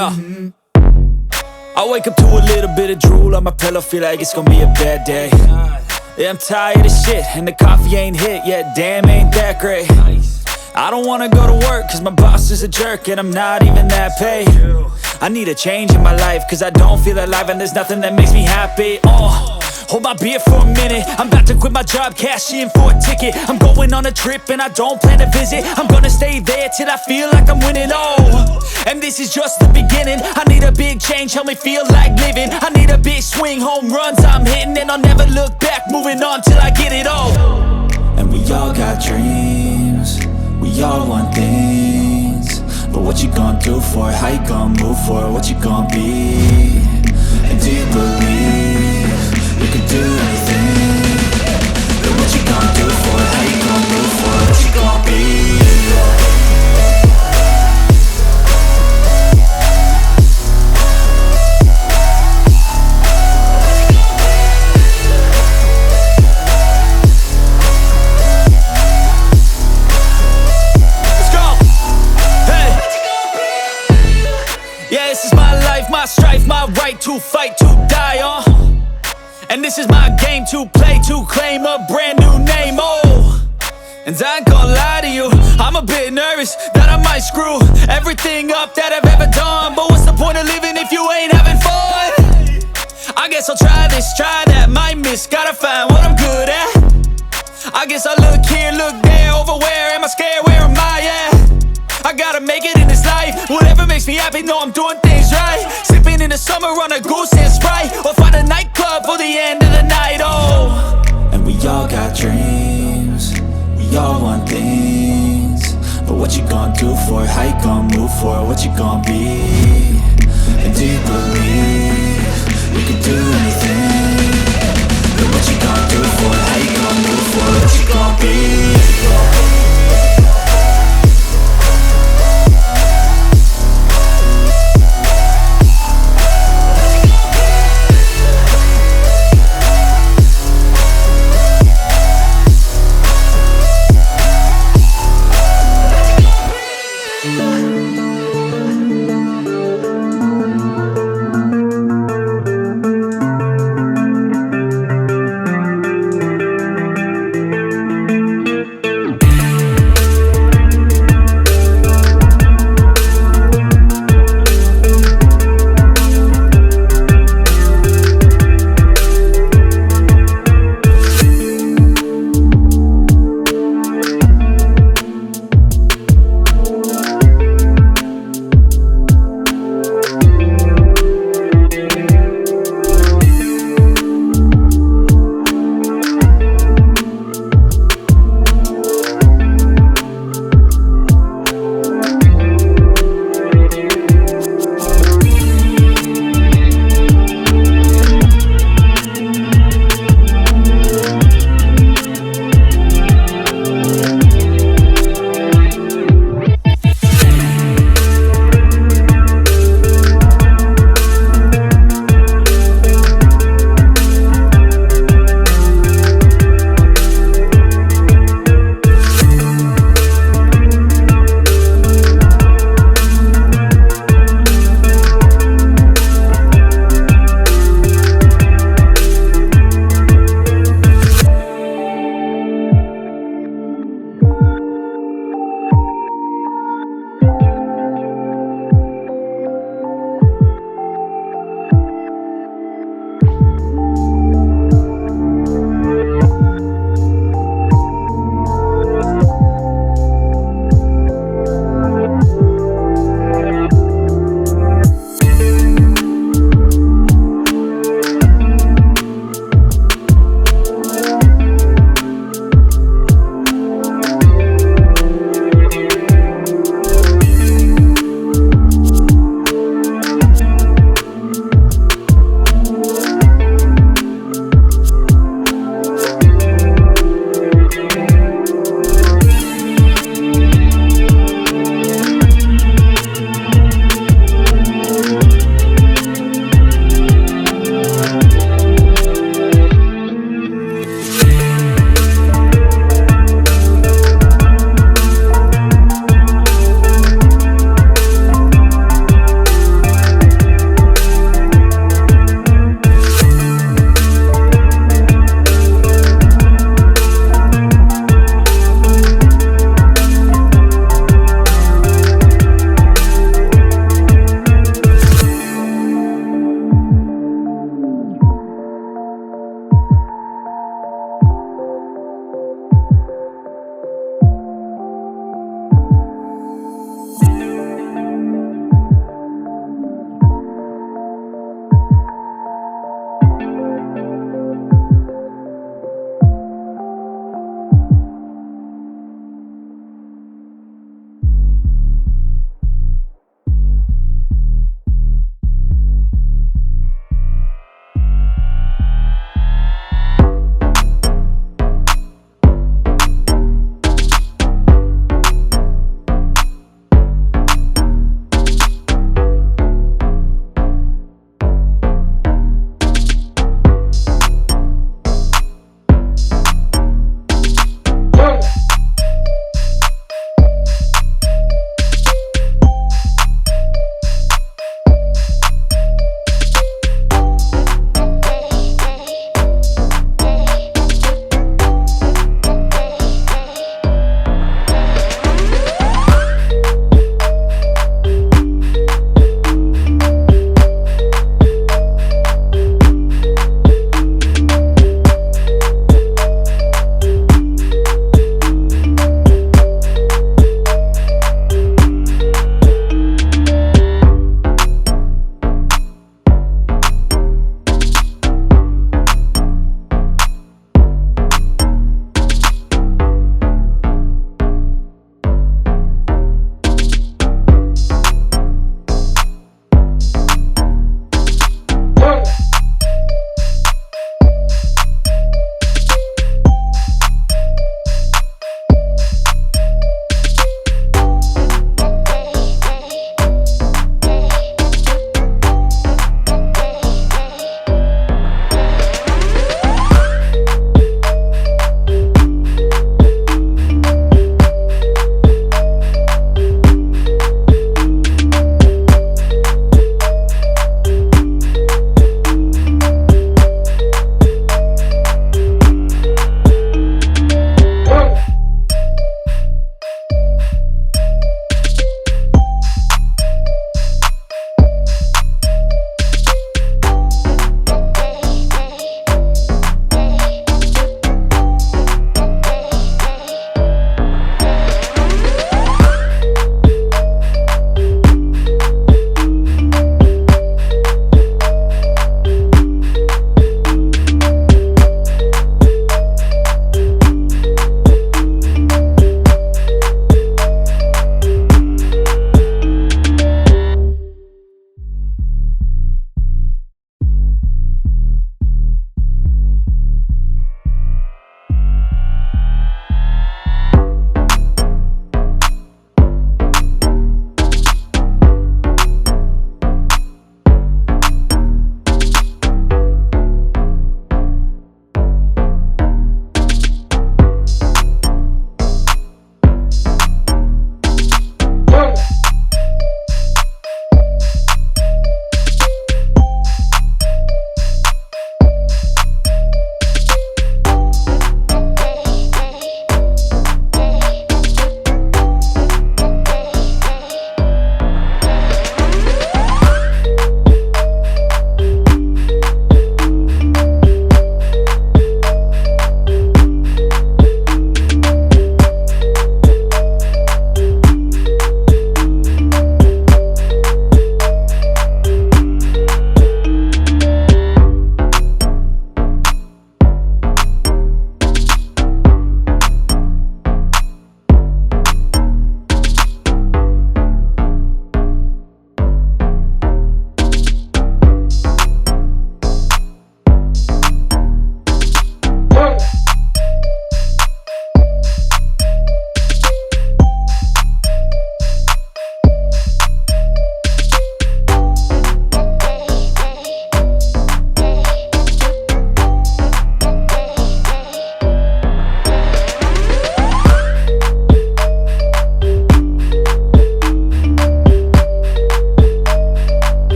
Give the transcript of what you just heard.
Yeah. I wake up to a little bit of drool on my pillow, feel like it's gonna be a bad day. Yeah, I'm tired of shit, and the coffee ain't hit yet, damn, ain't that great. I don't wanna go to work, cause my boss is a jerk, and I'm not even that paid. I need a change in my life, cause I don't feel alive, and there's nothing that makes me happy. Hold my beer for a minute, I'm about to quit my job, cash in for a ticket. I'm going on a trip and I don't plan to visit. I'm gonna stay there till I feel like I'm winning, and this is just the beginning. I need a big change, help me feel like living. I need a big swing, home runs I'm hitting, and I'll never look back, moving on till I get it all. And we all got dreams, we all want things, but what you gonna do for it? How you gonna move for it? What you gonna be? And do you believe you can do anything? But what you gonna do for it? How you gonna move for it? What you gonna be? Let's go! Hey! Yeah, this is my life, my strife, my right to fight, to die, and this is my game to play, to claim a brand new name, and I ain't gonna lie to you, I'm a bit nervous that I might screw everything up that I've ever done. But what's the point of living if you ain't having fun? I guess I'll try this, try that, might miss, gotta find what I'm good at. I guess I look here, look there, over where am I scared, where am I at? I gotta make it in this life, whatever makes me happy, know I'm doing things right. Sipping in the summer on a goose and Sprite, or find a nightclub for the end of the night, And we all got dreams, we all want things, but what you gonna do for it? How you gonna move for it? What you gonna be? And do you believe you can do anything?